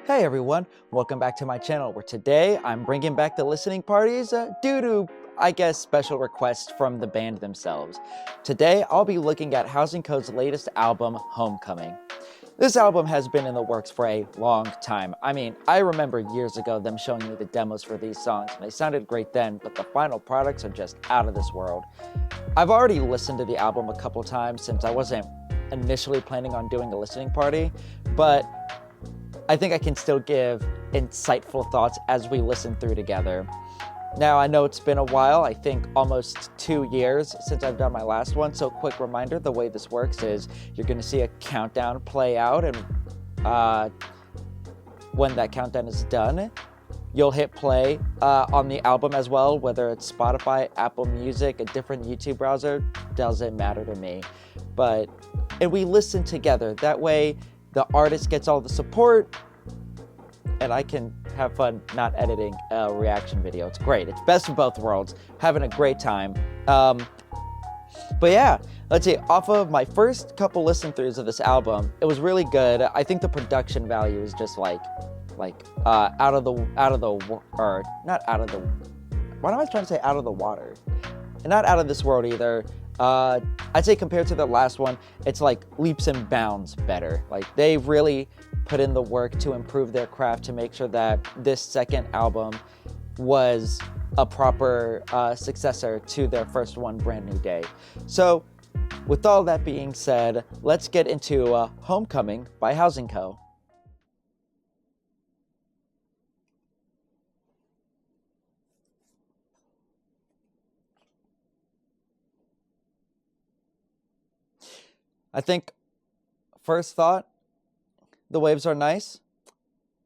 Hey everyone, welcome back to my channel where today I'm bringing back the listening parties due to, I guess, special requests from the band themselves. Today I'll be looking at Housing Code's latest album, Homecoming. This album has been in the works for a long time. I mean, I remember years ago them showing me the demos for these songs and they sounded great then, but the final products are just out of this world. I've already listened to the album a couple times since I wasn't initially planning on doing a listening party, but I think I can still give insightful thoughts as we listen through together. Now, I know it's been a while, I think almost 2 years since I've done my last one, so quick reminder, the way this works is you're gonna see a countdown play out, and when that countdown is done, you'll hit play on the album as well, whether it's Spotify, Apple Music, a different YouTube browser, doesn't matter to me. And we listen together, that way the artist gets all the support, and I can have fun not editing a reaction video. It's great. It's best of both worlds. Having a great time. But yeah, let's see. Off of my first couple listen throughs of this album, it was really good. I think the production value is just like out of the or not out of the. Why am I trying to say out of the water? And not out of this world either. I'd say compared to the last one, it's like leaps and bounds better. Like they really put in the work to improve their craft to make sure that this second album was a proper successor to their first one, Brand New Day. So with all that being said, let's get into Homecoming by Housing Co. I think, first thought, the waves are nice.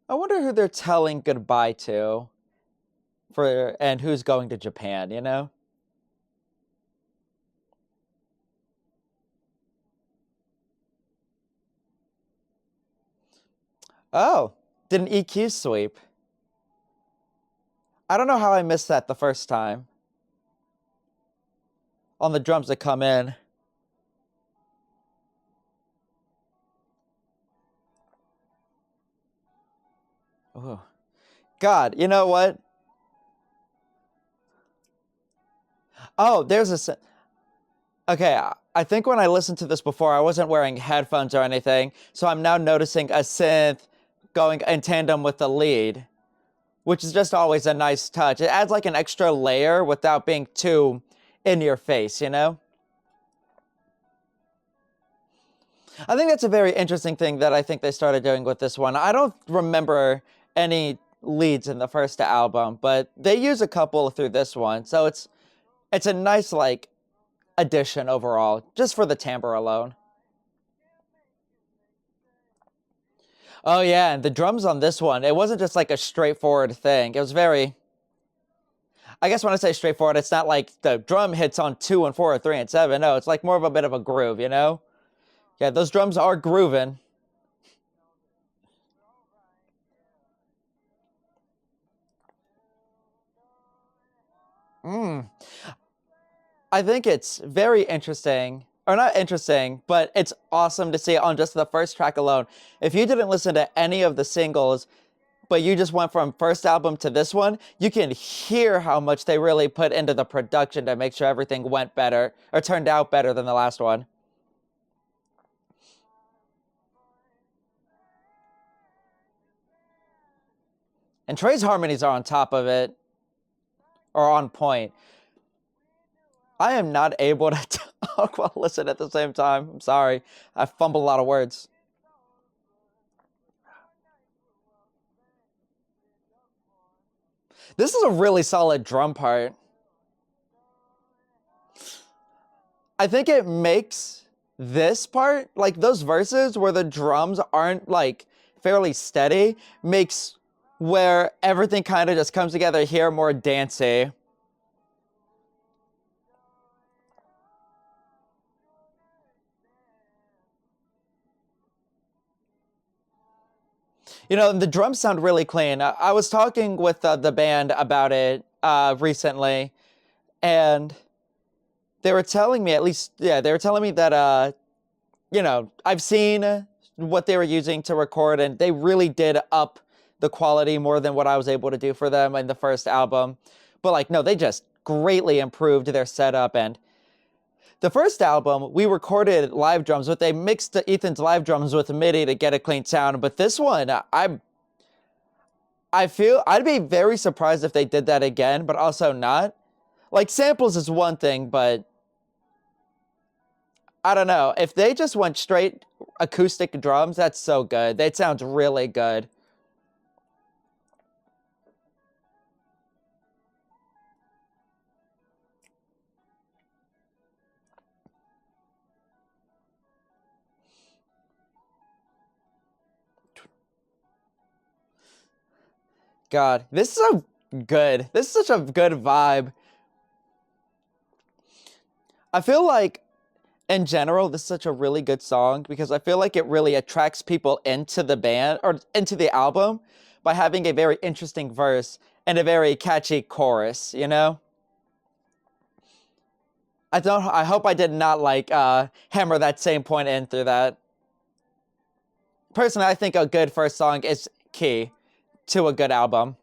I wonder who they're telling goodbye to and who's going to Japan, you know? Oh, did an EQ sweep. I don't know how I missed that the first time. On the drums that come in. Oh, God, you know what? Oh, okay, I think when I listened to this before, I wasn't wearing headphones or anything, so I'm now noticing a synth going in tandem with the lead, which is just always a nice touch. It adds like an extra layer without being too in your face, you know? I think that's a very interesting thing that I think they started doing with this one. I don't remember any leads in the first album, but they use a couple through this one, so it's a nice like addition overall, just for the timbre alone. Oh yeah, and the drums on this one, it wasn't just like a straightforward thing. It was very, I guess when I say straightforward, it's not like the drum hits on 2 and 4 or 3 and 7. No, it's like more of a bit of a groove, you know? Yeah, those drums are grooving. I think it's very interesting, or not interesting, but it's awesome to see on just the first track alone. If you didn't listen to any of the singles, but you just went from first album to this one, you can hear how much they really put into the production to make sure everything went better, or turned out better than the last one. And Trey's harmonies are on top of it, or on point. I am not able to talk while listen at the same time. I'm sorry. I fumble a lot of words. This is a really solid drum part. I think it makes this part, like those verses where the drums aren't like fairly steady, makes where everything kind of just comes together here more dancey. You know, the drums sound really clean. I was talking with the band about it recently, and they were telling me, at least, yeah, they were telling me that, you know, I've seen what they were using to record, and they really did up the quality more than what I was able to do for them in the first album. But like, no, they just greatly improved their setup. And the first album, we recorded live drums, but they mixed Ethan's live drums with MIDI to get a clean sound. But this one, I feel I'd be very surprised if they did that again, but also not. Like, samples is one thing, but I don't know. If they just went straight acoustic drums, that's so good. That sounds really good. God, this is so good. This is such a good vibe. I feel like, in general, this is such a really good song because I feel like it really attracts people into the band or into the album by having a very interesting verse and a very catchy chorus, you know? I hope I did not like hammer that same point in through that. Personally, I think a good first song is key to a good album.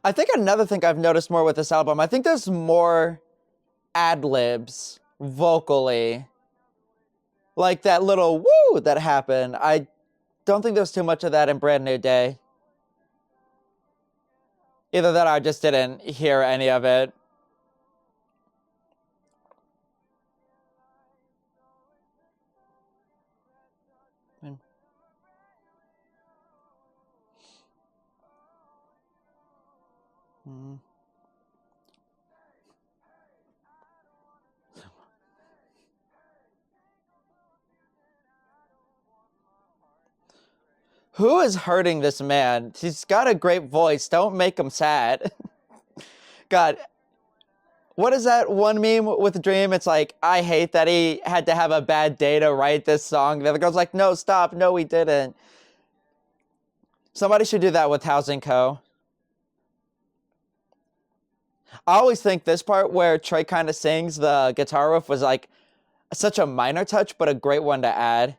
I think another thing I've noticed more with this album, I think there's more ad-libs vocally. Like that little woo that happened. I don't think there's too much of that in Brand New Day. Either that or I just didn't hear any of it. Mm. Who is hurting this man? He's got a great voice. Don't make him sad. God, what is that one meme with Dream? It's like, I hate that he had to have a bad day to write this song. The other girl's like, no, stop. No, he didn't. Somebody should do that with Housing Co. I always think this part where Trey kind of sings the guitar riff was like such a minor touch, but a great one to add.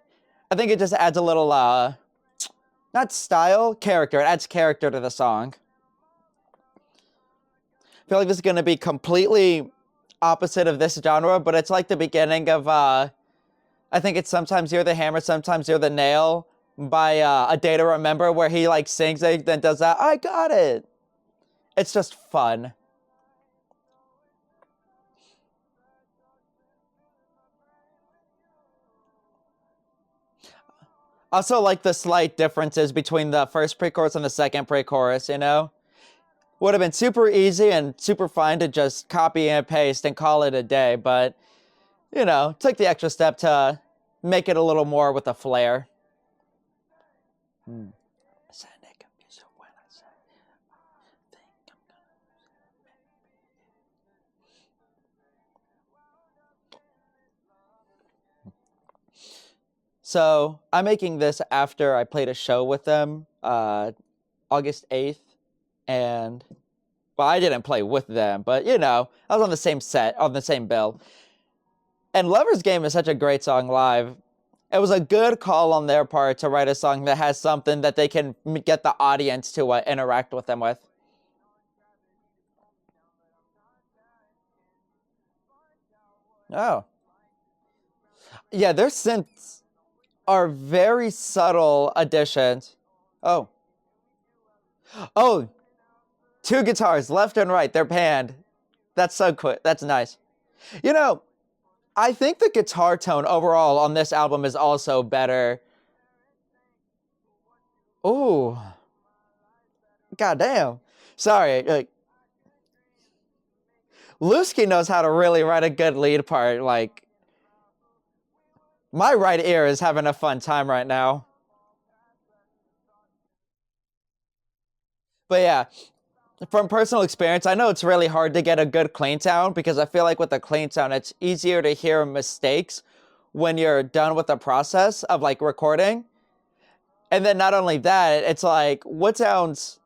I think it just adds a little, not style, character. It adds character to the song. I feel like this is going to be completely opposite of this genre, but it's like the beginning of, I think it's Sometimes You're the Hammer, Sometimes You're the Nail by A Day to Remember, where he like sings it, then does that, I got it. It's just fun. Also, like the slight differences between the first pre-chorus and the second pre-chorus, you know? Would have been super easy and super fine to just copy and paste and call it a day, but, you know, took the extra step to make it a little more with a flair. Hmm. So I'm making this after I played a show with them August 8th. And, well, I didn't play with them, but, you know, I was on the same set, on the same bill. And Lover's Game is such a great song live. It was a good call on their part to write a song that has something that they can get the audience to interact with them with. Oh. Yeah, their synths are very subtle additions. Oh. Oh, two guitars, left and right. They're panned. That's so quick. That's nice. You know, I think the guitar tone overall on this album is also better. Ooh. Goddamn. Sorry. Lusky knows how to really write a good lead part. Like, my right ear is having a fun time right now. But yeah, from personal experience, I know it's really hard to get a good clean sound because I feel like with a clean sound, it's easier to hear mistakes when you're done with the process of like recording. And then not only that, it's like what sounds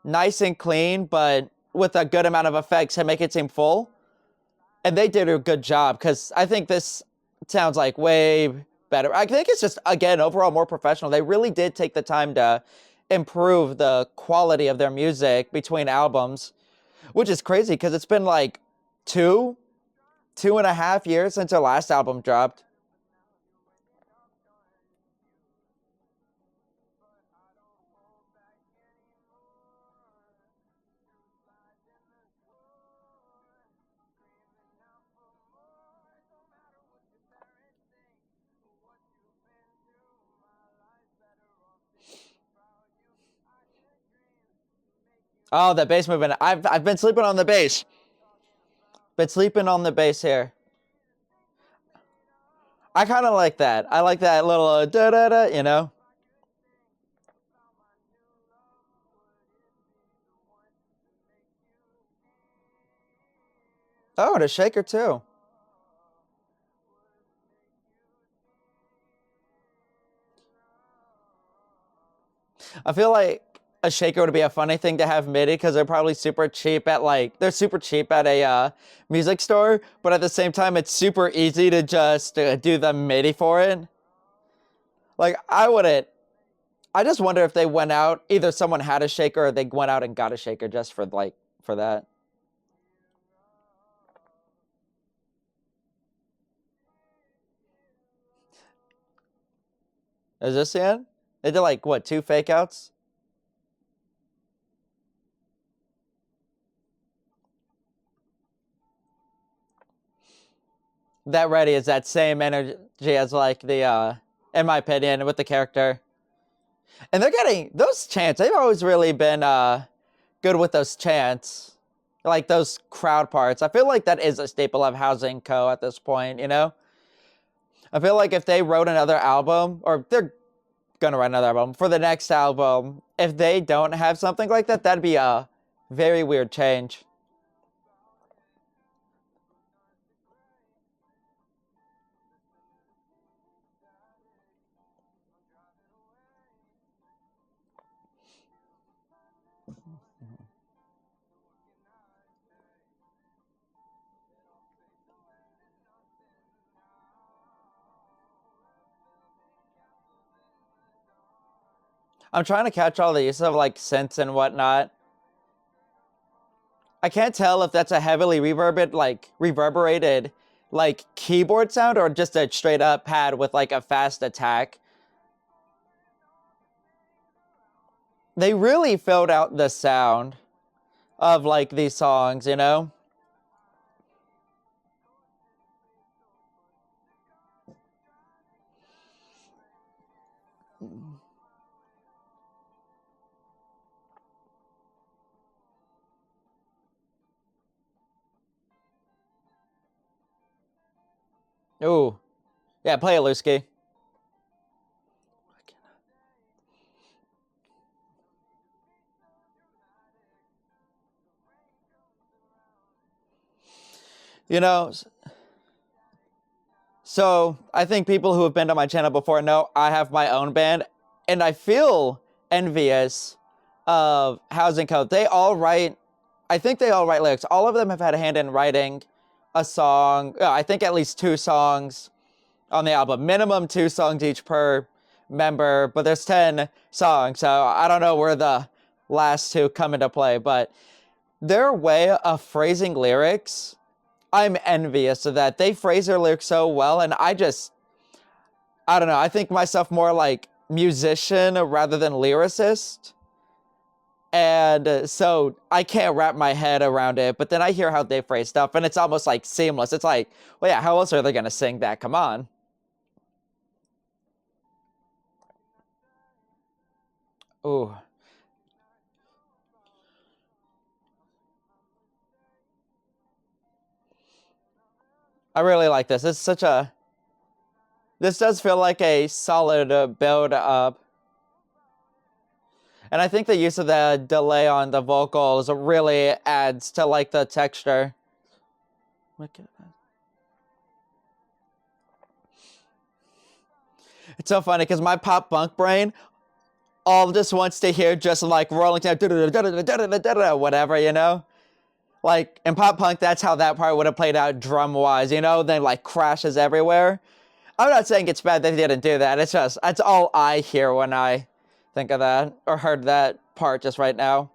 nice and clean, but with a good amount of effects and make it seem full. And they did a good job because I think this sounds like way better. I think it's just, again, overall more professional. They really did take the time to improve the quality of their music between albums, which is crazy because it's been like 2.5 years since their last album dropped. Oh, the bass movement. I've been sleeping on the bass. Been sleeping on the bass here. I kind of like that. I like that little da da da, you know? Oh, and a shaker too. I feel like a shaker would be a funny thing to have MIDI because they're probably super cheap at they're super cheap at a music store, but at the same time, it's super easy to just do the MIDI for it. Like, I wouldn't. I just wonder if they went out, either someone had a shaker or they went out and got a shaker just for for that. Is this the end? They did like what, 2 fake outs? That Ready is that same energy as like the in my opinion, with the character. And they're getting those chants, they've always really been good with those chants. Like those crowd parts. I feel like that is a staple of Housing Co. at this point, you know? I feel like if they wrote another album, or they're gonna write another album, for the next album, if they don't have something like that, that'd be a very weird change. I'm trying to catch all the use of like synths and whatnot. I can't tell if that's a heavily reverberated like keyboard sound or just a straight up pad with like a fast attack. They really filled out the sound of like these songs, you know? Ooh. Yeah, play it, Lusky. You know, so I think people who have been to my channel before know I have my own band, and I feel envious of Housing Co. They all write, I think they all write lyrics. All of them have had a hand in writing a song. I think at least 2 songs on the album. Minimum 2 songs each per member, but there's 10 songs, so I don't know where the last 2 come into play, but their way of phrasing lyrics, I'm envious of that. They phrase their lyrics so well, and I don't know, I think myself more like musician rather than lyricist. And so I can't wrap my head around it, but then I hear how they phrase stuff, and it's almost like seamless. It's like, well, yeah, how else are they gonna sing that? Come on. Ooh, I really like this. This does feel like a solid build up. And I think the use of the delay on the vocals really adds to like the texture. Look at that. It's so funny because my pop punk brain all just wants to hear just like rolling down, whatever, you know? Like in pop punk, that's how that part would have played out drum wise, you know? Then like crashes everywhere. I'm not saying it's bad that they didn't do that. It's just, that's all I hear when I think of that or heard that part just right now.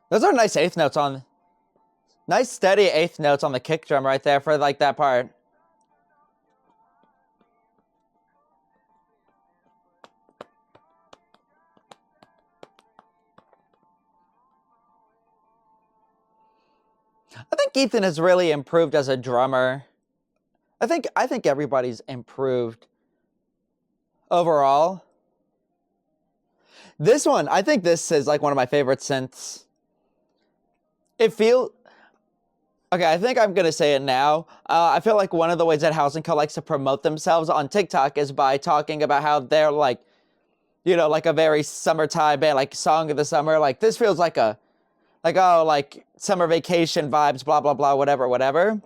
Those are nice eighth notes on, nice steady eighth notes on the kick drum right there for like that part. I think Ethan has really improved as a drummer. I think everybody's improved overall. This one, I think this is like one of my favorite synths. It feels okay. I think I'm gonna say it now. I feel like one of the ways that Housing Co likes to promote themselves on TikTok is by talking about how they're like, you know, like a very summertime band, like song of the summer. Like this feels like a, like oh, like summer vacation vibes, blah blah blah, whatever, whatever.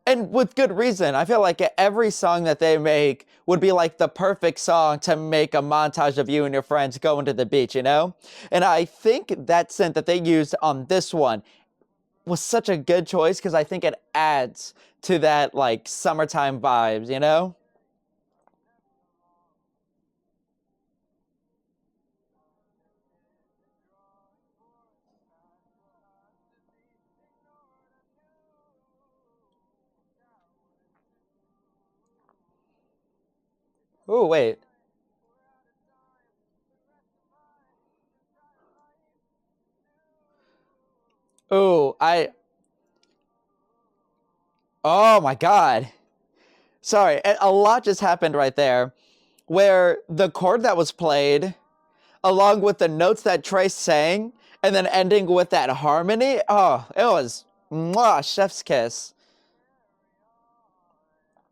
And with good reason. I feel like every song that they make would be like the perfect song to make a montage of you and your friends going to the beach, you know? And I think that synth that they used on this one was such a good choice because I think it adds to that like summertime vibes, you know? Ooh, wait. Ooh, oh my God. Sorry, a lot just happened right there where the chord that was played along with the notes that Trey sang, and then ending with that harmony. Oh, it was mwah, chef's kiss.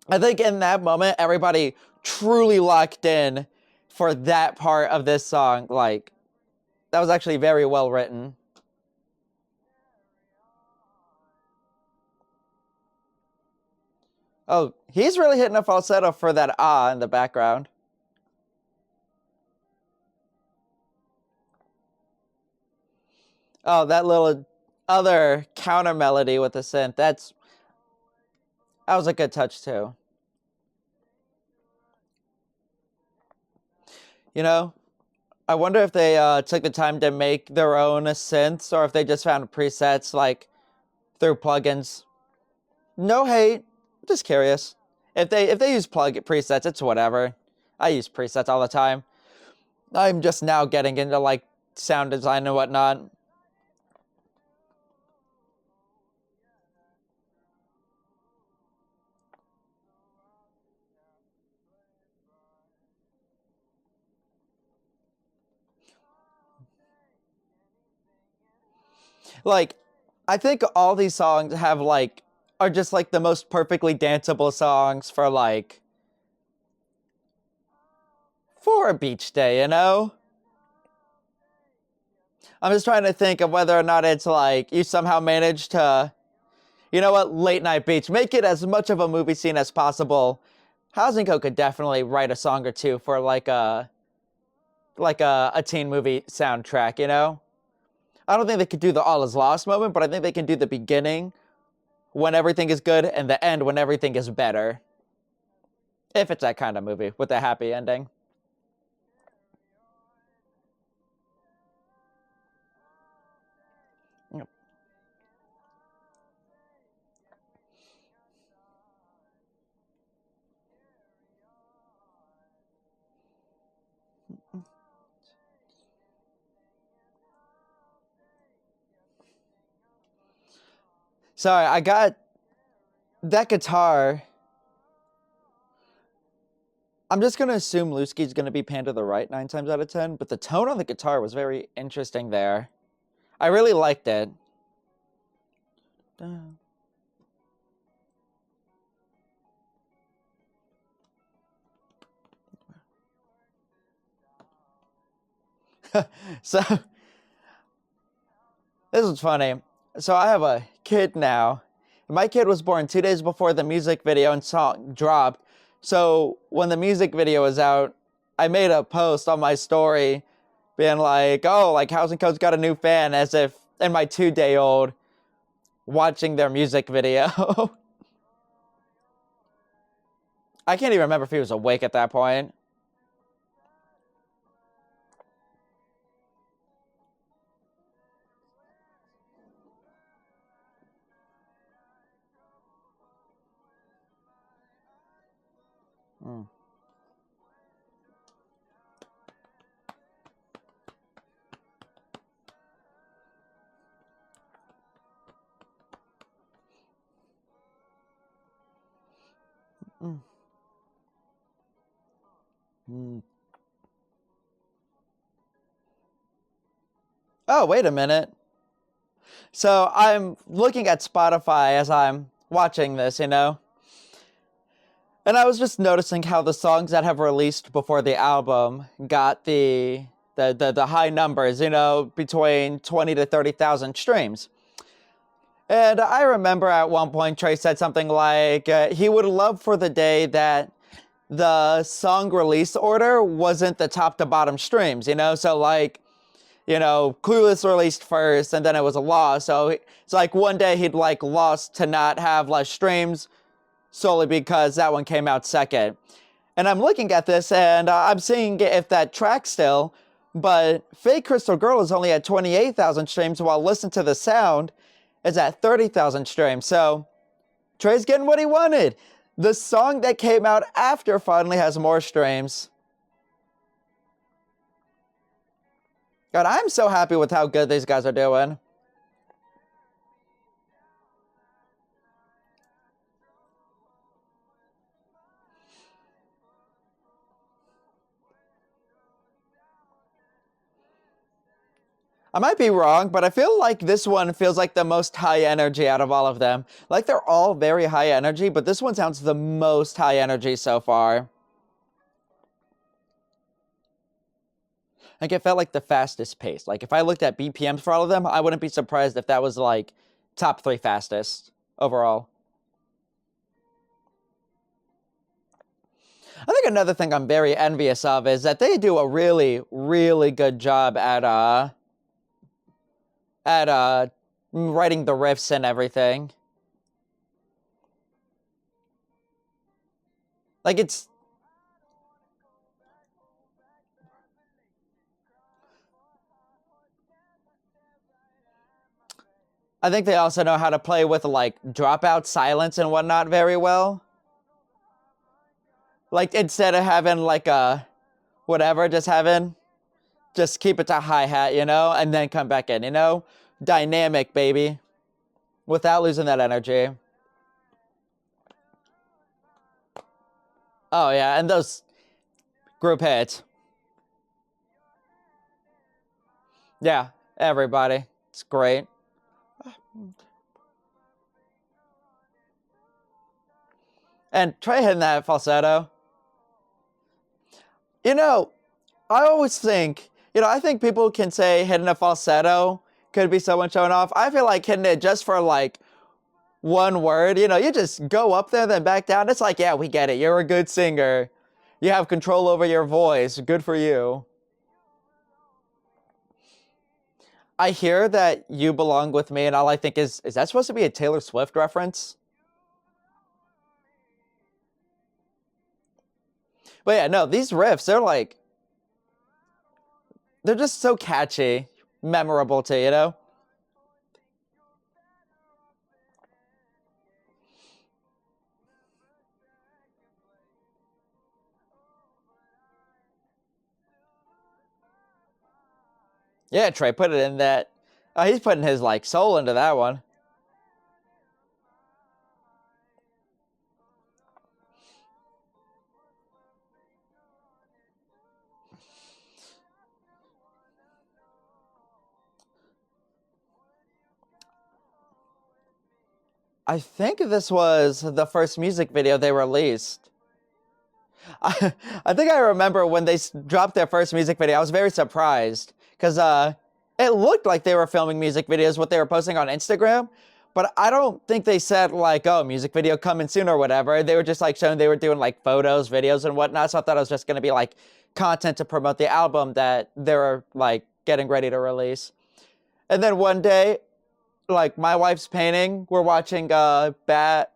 I think in that moment, everybody truly locked in for that part of this song. Like, that was actually very well written. Oh, he's really hitting a falsetto for that ah in the background. Oh, that little other counter melody with the synth. That was a good touch too. You know, I wonder if they took the time to make their own synths or if they just found presets like through plugins. No hate, just curious. If they use plug presets, it's whatever. I use presets all the time. I'm just now getting into like sound design and whatnot. Like, I think all these songs have like are just like the most perfectly danceable songs for a beach day, you know? I'm just trying to think of whether or not it's like you somehow managed to, you know what, late night beach, make it as much of a movie scene as possible. Housing Co could definitely write a song or two for like a teen movie soundtrack, you know? I don't think they could do the all is lost moment, but I think they can do the beginning when everything is good and the end when everything is better. If it's that kind of movie with a happy ending. Sorry, I got that guitar. I'm just gonna assume Lusky's gonna be pan to the right 9 times out of 10, but the tone on the guitar was very interesting there. I really liked it. So This is funny. So I have a kid now. My kid was born 2 days before the music video and song dropped. So when the music video was out, I made a post on my story being like, oh, like Housing Code's got a new fan, as if, and my 2 day old watching their music video. I can't even remember if he was awake at that point. Mm. Mm. Mm. Oh, wait a minute. So I'm looking at Spotify as I'm watching this, you know? And I was just noticing how the songs that have released before the album got the high numbers, you know, between 20 to 30,000 streams. And I remember at one point Trey said something like he would love for the day that the song release order wasn't the top to bottom streams, you know? So like, you know, Clueless released first and then it was a loss. So it's like one day he'd like lost to not have less streams solely because that one came out second. And I'm looking at this and I'm seeing if that tracks still, but Fake Crystal Girl is only at 28,000 streams while Listen to the Sound is at 30,000 streams. So Trey's getting what he wanted. The song that came out after finally has more streams. God, I'm so happy with how good these guys are doing. I might be wrong, but I feel like this one feels like the most high energy out of all of them. Like they're all very high energy, but this one sounds the most high energy so far. Like it felt like the fastest pace. Like if I looked at BPMs for all of them, I wouldn't be surprised if that was like top 3 fastest overall. I think another thing I'm very envious of is that they do a really, really good job at writing the riffs and everything. Like it's I think they also know how to play with like dropout silence and whatnot very well. Like instead of having like a whatever, just keep it to hi-hat, you know, and then come back in, you know? Dynamic, baby. Without losing that energy. Oh yeah, and those group hits. Yeah, everybody. It's great. And try hitting that falsetto. You know, I always think, you know, I think people can say hitting a falsetto could be someone showing off. I feel like hitting it just for like one word, you know, you just go up there, then back down. It's like, yeah, we get it. You're a good singer. You have control over your voice. Good for you. I hear that You Belong With Me, and all I think is that supposed to be a Taylor Swift reference? But yeah, no, these riffs, they're just so catchy, memorable too, you know? Yeah, Trey, put it in that. Oh, he's putting his like soul into that one. I think this was the first music video they released. I think I remember when they dropped their first music video, I was very surprised because it looked like they were filming music videos, what they were posting on Instagram, but I don't think they said like, oh, music video coming soon or whatever. They were just like showing they were doing like photos, videos and whatnot. So I thought it was just going to be like content to promote the album that they were like getting ready to release. And then one day, like my wife's painting, we're watching Red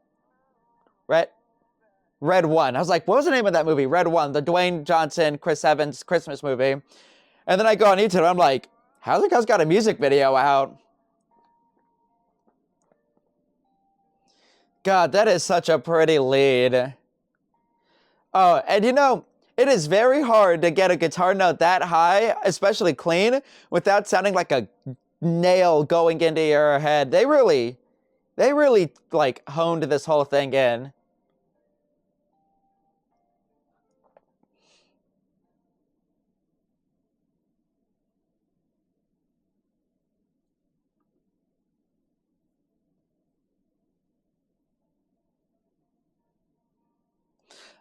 One. I was like, what was the name of that movie? Red One, the Dwayne Johnson, Chris Evans Christmas movie. And then I go on YouTube, I'm like, how the guy's got a music video out? God, that is such a pretty lead. Oh, and you know, it is very hard to get a guitar note that high, especially clean, without sounding like a nail going into your head. They really like honed this whole thing in.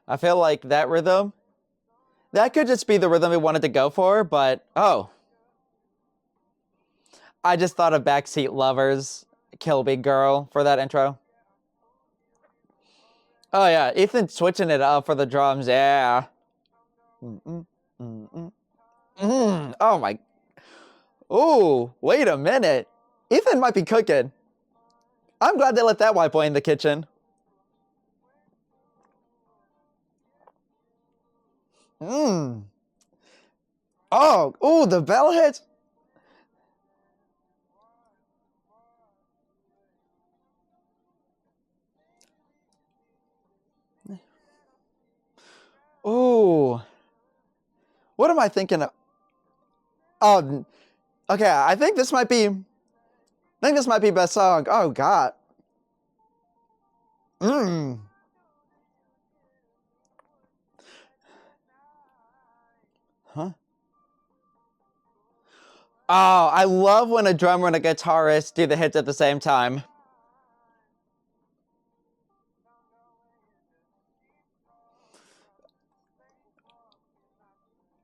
I feel like that rhythm, that could just be the rhythm we wanted to go for, but oh, I just thought of Backseat Lovers, Kill Me Girl for that intro. Oh yeah, Ethan switching it up for the drums, yeah. Mm-mm, mm-mm. Oh my. Ooh, wait a minute. Ethan might be cooking. I'm glad they let that white boy in the kitchen. Mmm. Oh, ooh, the bell hits. Ooh. What am I thinking of? Oh, okay, I think this might be best song. Oh God. Mmm. Huh? Oh, I love when a drummer and a guitarist do the hits at the same time.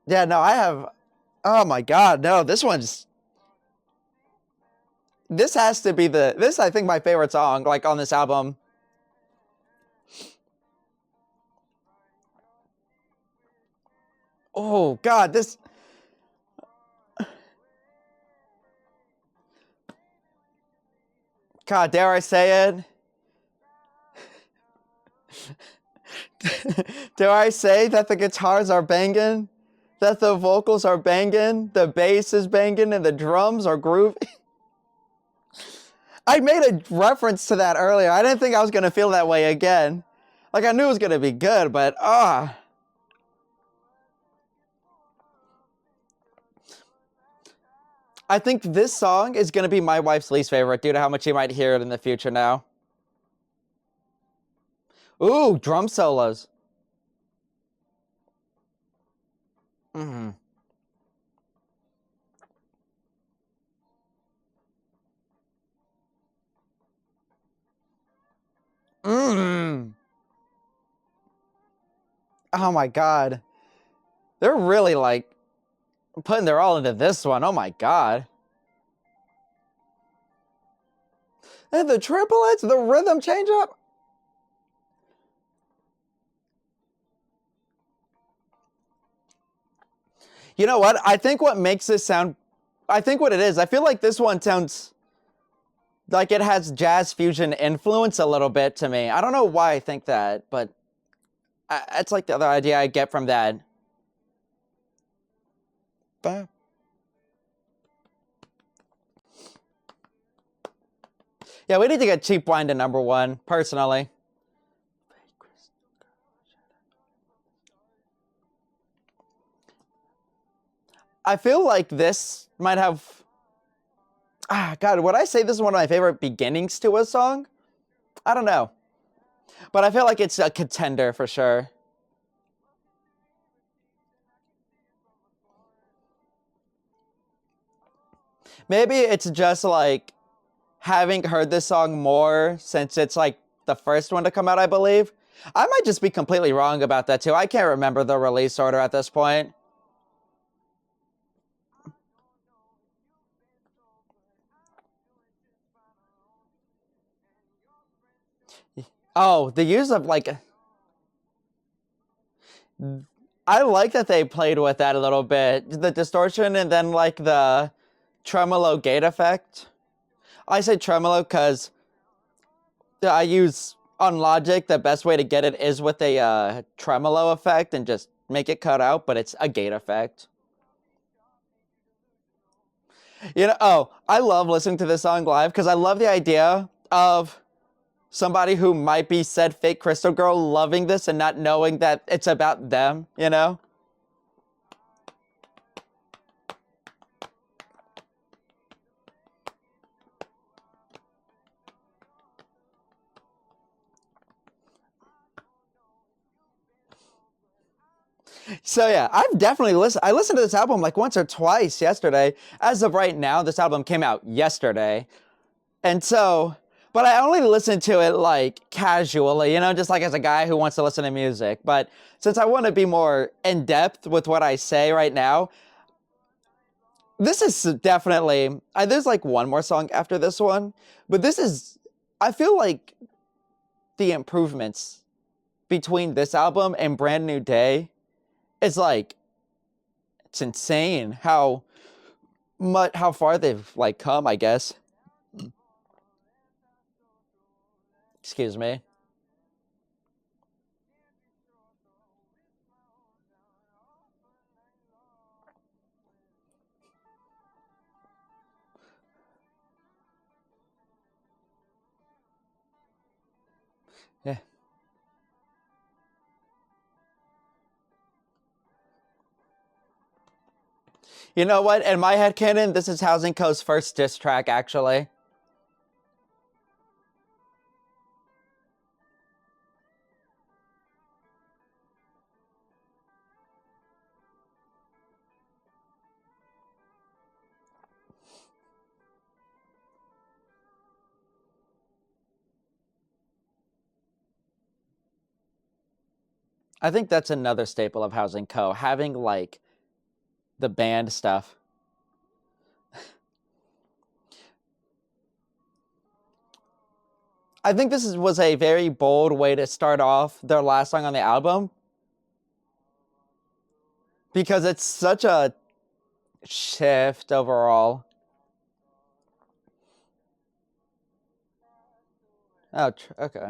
Yeah, no, I have. Oh my God, no, this has to be this I think my favorite song like on this album. Oh God, this. God, dare I say it? Dare I say that the guitars are banging? That the vocals are banging? The bass is banging and the drums are groovy? I made a reference to that earlier. I didn't think I was going to feel that way again. Like, I knew it was going to be good, but I think this song is going to be my wife's least favorite due to how much she might hear it in the future now. Ooh, drum solos. Mm. Mm. Oh my God. They're really like putting their all into this one. Oh my God. And the triplets, the rhythm change up. You know what? I think what makes this sound, I think what it is, I feel like this one sounds like it has jazz fusion influence a little bit to me. I don't know why I think that, but it's like the other idea I get from that. Yeah, we need to get Cheap Wine to #1, personally. I feel like this might have... God, would I say this is one of my favorite beginnings to a song? I don't know. But I feel like it's a contender for sure. Maybe it's just like having heard this song more since it's like the first one to come out, I believe. I might just be completely wrong about that too. I can't remember the release order at this point. Oh, the use of like, I like that they played with that a little bit. The distortion and then like the tremolo gate effect. I say tremolo because I use on Logic, the best way to get it is with a tremolo effect and just make it cut out, but it's a gate effect. You know, oh, I love listening to this song live because I love the idea of somebody who might be said fake Crystal Girl loving this and not knowing that it's about them, you know? So yeah, I've definitely listened. I listened to this album like once or twice yesterday. As of right now, this album came out yesterday. And so, but I only listen to it like casually, you know, just like as a guy who wants to listen to music. But since I want to be more in depth with what I say right now, this is definitely, there's like one more song after this one, but this is, I feel like the improvements between this album and Brand New Day is like, it's insane how far they've like come, I guess. Excuse me. Yeah. You know what? In my headcanon, this is Housing Co's first diss track, actually. I think that's another staple of Housing Co. Having like the band stuff. I think was a very bold way to start off their last song on the album because it's such a shift overall. Oh, okay.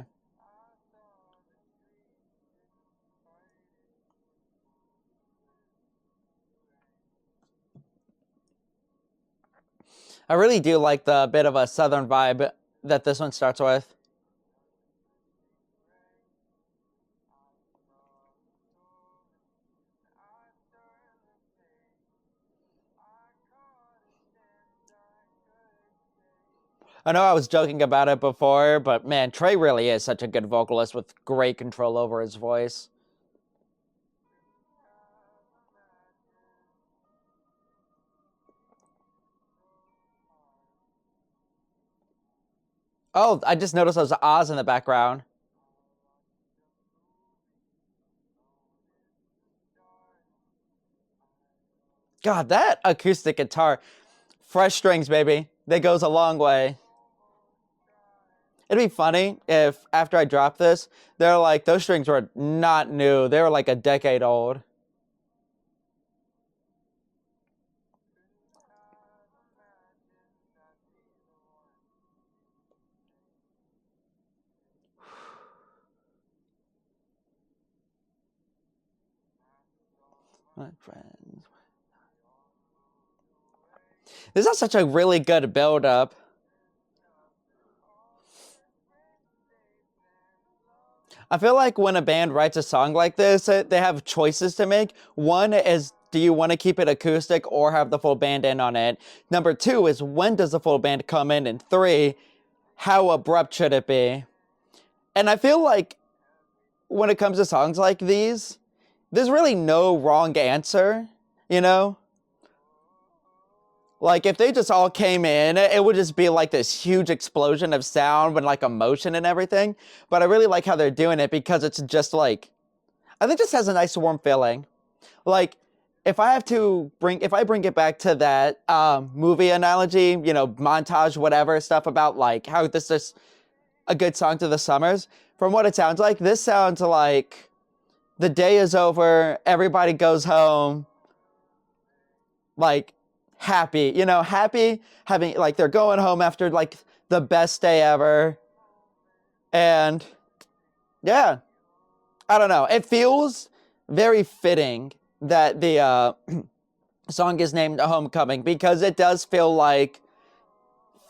I really do like the bit of a southern vibe that this one starts with. I know I was joking about it before, but man, Trey really is such a good vocalist with great control over his voice. Oh, I just noticed there's Oz in the background. God, that acoustic guitar, fresh strings, baby. That goes a long way. It'd be funny if after I drop this, they're like, those strings were not new. They were like a decade old. My friends. This is such a really good build up. I feel like when a band writes a song like this, they have choices to make. One is, do you want to keep it acoustic or have the full band in on it? Number two is, when does the full band come in? And three, how abrupt should it be? And I feel like when it comes to songs like these, there's really no wrong answer, you know? Like, if they just all came in, it would just be like this huge explosion of sound and like emotion and everything. But I really like how they're doing it because it's just like, I think this has a nice warm feeling. Like, if I bring it back to that movie analogy, you know, montage, whatever stuff about like how this is a good song to the summers. From what it sounds like, this sounds like the day is over, everybody goes home, like happy, happy, having like they're going home after like the best day ever. And yeah, I don't know. It feels very fitting that the song is named Homecoming, because it does feel like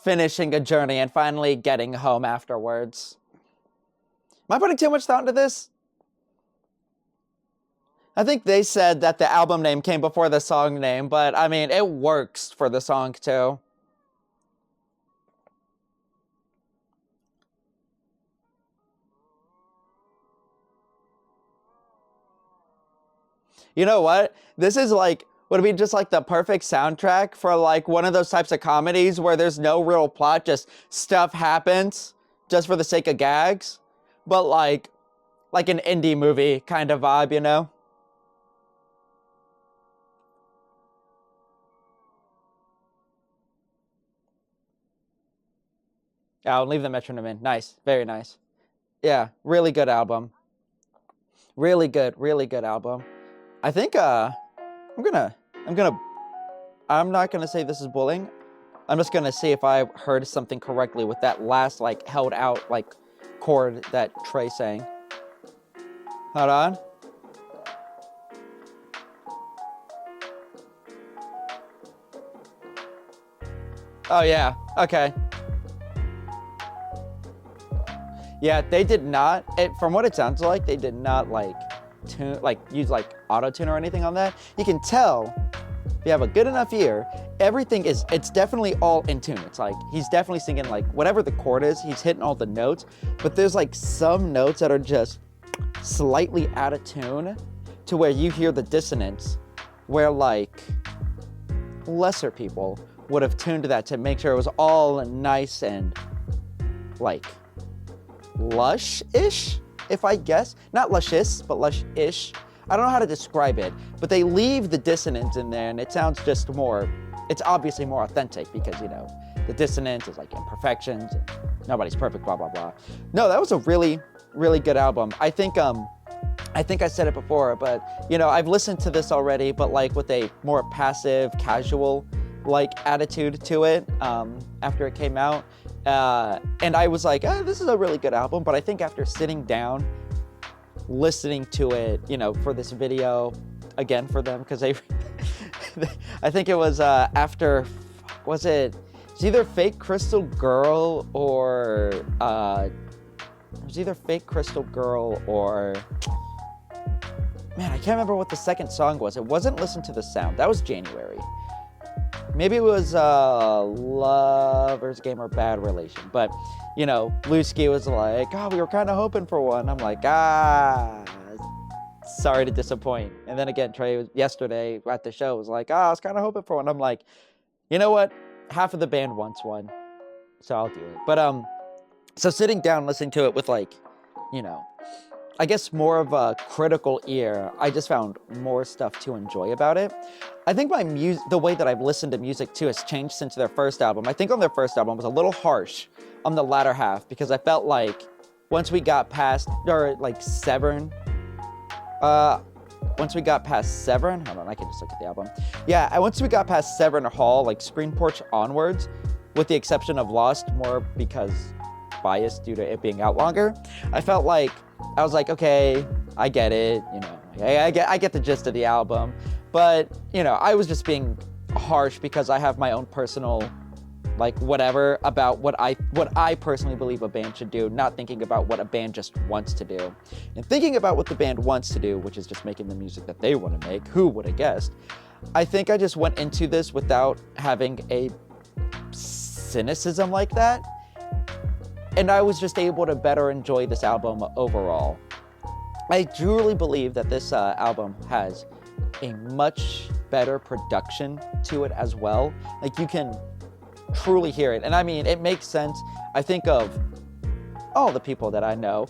finishing a journey and finally getting home afterwards. Am I putting too much thought into this? I think they said that the album name came before the song name, but I mean, it works for the song too. You know what? This is like, would it be just like the perfect soundtrack for like one of those types of comedies where there's no real plot, just stuff happens just for the sake of gags, but like an indie movie kind of vibe, you know? Oh, leave the metronome in. Nice. Very nice. Yeah, really good album. Really good album. I think I'm gonna I'm gonna I'm not gonna say this is bullying. I'm just gonna see if I heard something correctly with that last like held out like chord that Trey sang. Hold on. Oh yeah. Okay. Yeah, they did not. From what it sounds like, they did not like use like auto tune or anything on that. You can tell if you have a good enough ear, it's definitely all in tune. It's like he's definitely singing like whatever the chord is, he's hitting all the notes. But there's like some notes that are just slightly out of tune to where you hear the dissonance, where like lesser people would have tuned to that to make sure it was all nice and like lush-ish, if I guess. Not luscious, but lush-ish. I don't know how to describe it, but they leave the dissonance in there and it sounds just more, it's obviously more authentic because, the dissonance is like imperfections and nobody's perfect, blah, blah, blah. No, that was a really, really good album. I think I said it before, but, I've listened to this already, but like with a more passive, casual, like attitude to it after it came out. And I was like, this is a really good album. But I think after sitting down, listening to it, for this video, again for them, because they, I think it was was it either Fake Crystal Girl or, it was either Fake Crystal Girl or, man, I can't remember what the second song was. It wasn't Listen to the Sound. That was January. Maybe it was Lover's Game or Bad Relation. But, Lusky was like, we were kind of hoping for one. I'm like, sorry to disappoint. And then again, Trey yesterday at the show was like, I was kind of hoping for one. I'm like, you know what? Half of the band wants one, so I'll do it. But, so sitting down, listening to it with like, I guess more of a critical ear, I just found more stuff to enjoy about it. I think the way that I've listened to music too has changed since their first album. I think on their first album was a little harsh on the latter half because I felt like once we got past, or like Severn, once we got past Severn, hold on, I can just look at the album. Yeah, once we got past Severn Hall, like Screen Porch onwards, with the exception of Lost, more because biased due to it being out longer, I felt like, I was like, okay, I get it, I get the gist of the album, but, I was just being harsh because I have my own personal, like, whatever about what I personally believe a band should do, not thinking about what a band just wants to do. And thinking about what the band wants to do, which is just making the music that they want to make, who would have guessed? I think I just went into this without having a cynicism like that. And I was just able to better enjoy this album overall. I truly believe that this album has a much better production to it as well. Like you can truly hear it. And I mean, it makes sense. I think of all the people that I know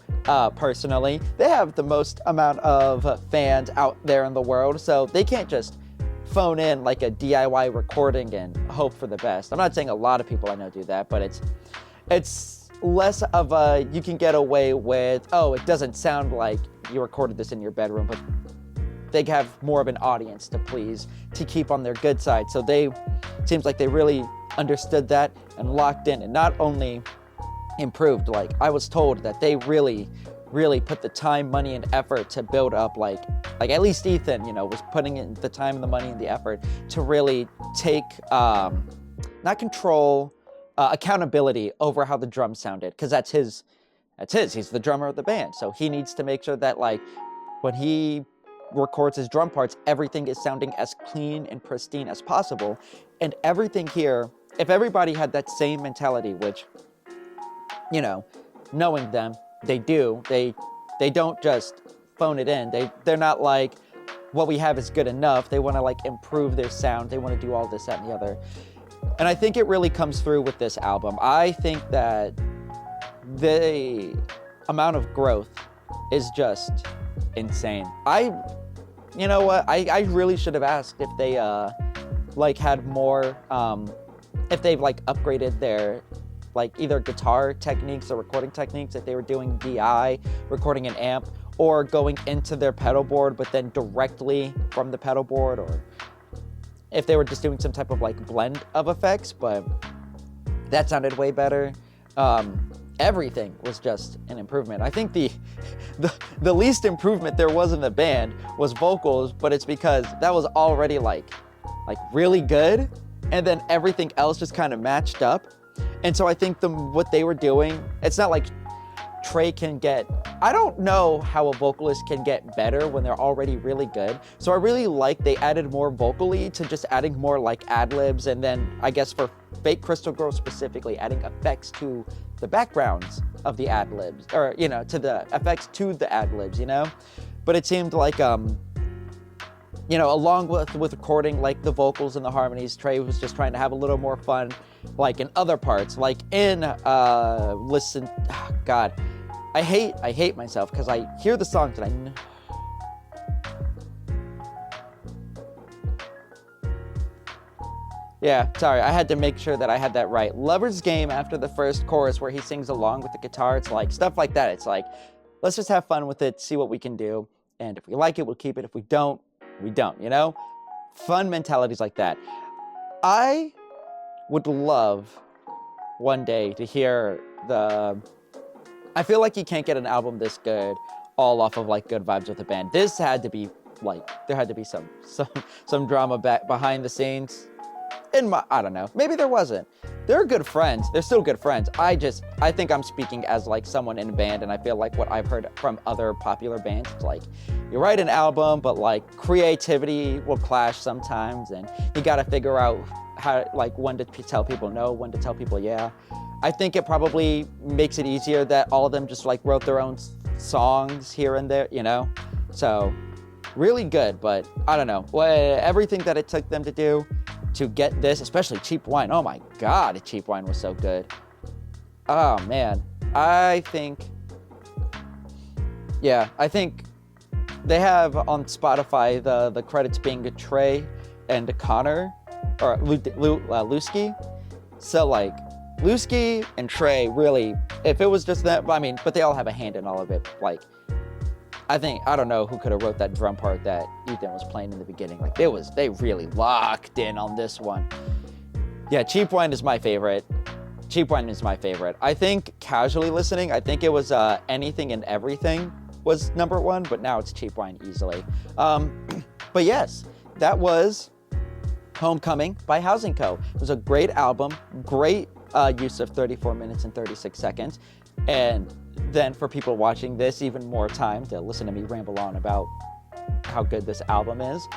personally. They have the most amount of fans out there in the world. So they can't just phone in like a DIY recording and hope for the best. I'm not saying a lot of people I know do that, but it's less of a, you can get away with, oh, it doesn't sound like you recorded this in your bedroom, but they have more of an audience to please, to keep on their good side. So seems like they really understood that and locked in, and not only improved, like I was told that they really put the time, money, and effort to build up, like at least Ethan, was putting in the time and the money and the effort to really take, not control, accountability over how the drums sounded, because that's his, he's the drummer of the band. So he needs to make sure that, like, when he records his drum parts, everything is sounding as clean and pristine as possible. And everything here, if everybody had that same mentality, which, knowing them, they do, they don't just phone it in. They're not like, what we have is good enough. They want to, like, improve their sound. They want to do all this, that, and the other. And I think it really comes through with this album. I think that the amount of growth is just insane. You know what? I really should have asked if they had more, if they've like upgraded their like either guitar techniques or recording techniques, if they were doing DI, recording an amp, or going into their pedal board but then directly from the pedal board, or if they were just doing some type of like blend of effects, but that sounded way better. Everything was just an improvement. I think the least improvement there was in the band was vocals, but it's because that was already like really good, and then everything else just kind of matched up. And so I think what they were doing, it's not like Trey can get, I don't know how a vocalist can get better when they're already really good. So I really like they added more vocally to just adding more like ad-libs, and then I guess for Fake Crystal Girl specifically, adding effects to the backgrounds of the ad-libs, or, to the effects to the ad-libs, But it seemed like, along with recording like the vocals and the harmonies, Trey was just trying to have a little more fun, like in other parts, like in, God, I hate myself because I hear the songs and yeah, sorry, I had to make sure that I had that right. Lover's Game, after the first chorus where he sings along with the guitar, it's like stuff like that. It's like, let's just have fun with it, see what we can do. And if we like it, we'll keep it. If we don't, we don't, Fun mentalities like that. I would love one day to hear I feel like you can't get an album this good all off of like good vibes with the band. This had to be like, there had to be some drama behind the scenes. I don't know, maybe there wasn't. They're good friends. They're still good friends. I think I'm speaking as like someone in a band, and I feel like what I've heard from other popular bands, it's like, you write an album, but like creativity will clash sometimes, and you gotta figure out how, like, when to tell people no, when to tell people yeah. I think it probably makes it easier that all of them just like wrote their own songs here and there, So really good, but I don't know. Everything that it took them to do to get this, especially Cheap Wine. Oh my God, Cheap Wine was so good. Oh man, I think they have on Spotify the credits being Trey and Connor, or Lusky. So like Lusky and Trey, really, if it was just that, but they all have a hand in all of it. Like, I don't know who could have wrote that drum part that Ethan was playing in the beginning. Like, they really locked in on this one. Yeah, Cheap Wine is my favorite. Cheap Wine is my favorite. I think casually listening, I think it was Anything and Everything was number one, but now it's Cheap Wine easily. But yes, that was Homecoming by Housing Co. It was a great album, great use of 34 minutes and 36 seconds. And then for people watching this, even more time to listen to me ramble on about how good this album is.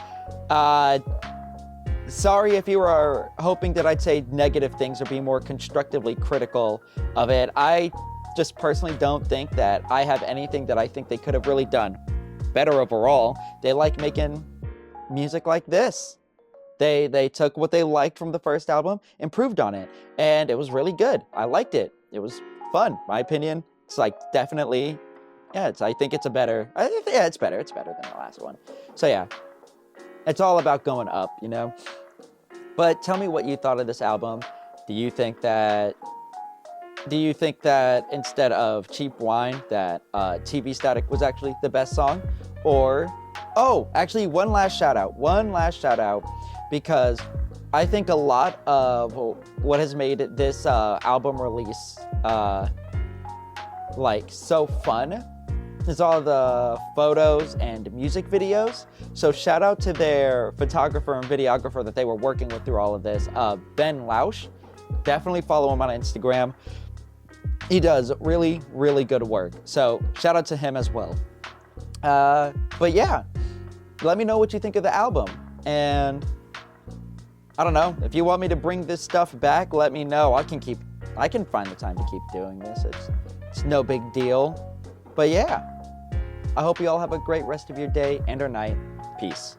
Sorry if you were hoping that I'd say negative things or be more constructively critical of it. I just personally don't think that I have anything that I think they could have really done better overall. They like making music like this. They took what they liked from the first album, improved on it, and it was really good. I liked it. It was fun. My opinion, it's like definitely, I think it's better. It's better. It's better than the last one. So yeah, it's all about going up, But tell me what you thought of this album. Do you think that Do you think that instead of Cheap Wine, that TV Static was actually the best song? Or, oh, actually, one last shout out, because I think a lot of what has made this album release like so fun is all the photos and music videos. So shout out to their photographer and videographer that they were working with through all of this, Ben Lausch. Definitely follow him on Instagram. He does really, really good work. So shout out to him as well. But yeah, let me know what you think of the album. And I don't know, if you want me to bring this stuff back, let me know. I can find the time to keep doing this. It's no big deal. But yeah, I hope you all have a great rest of your day and or night. Peace.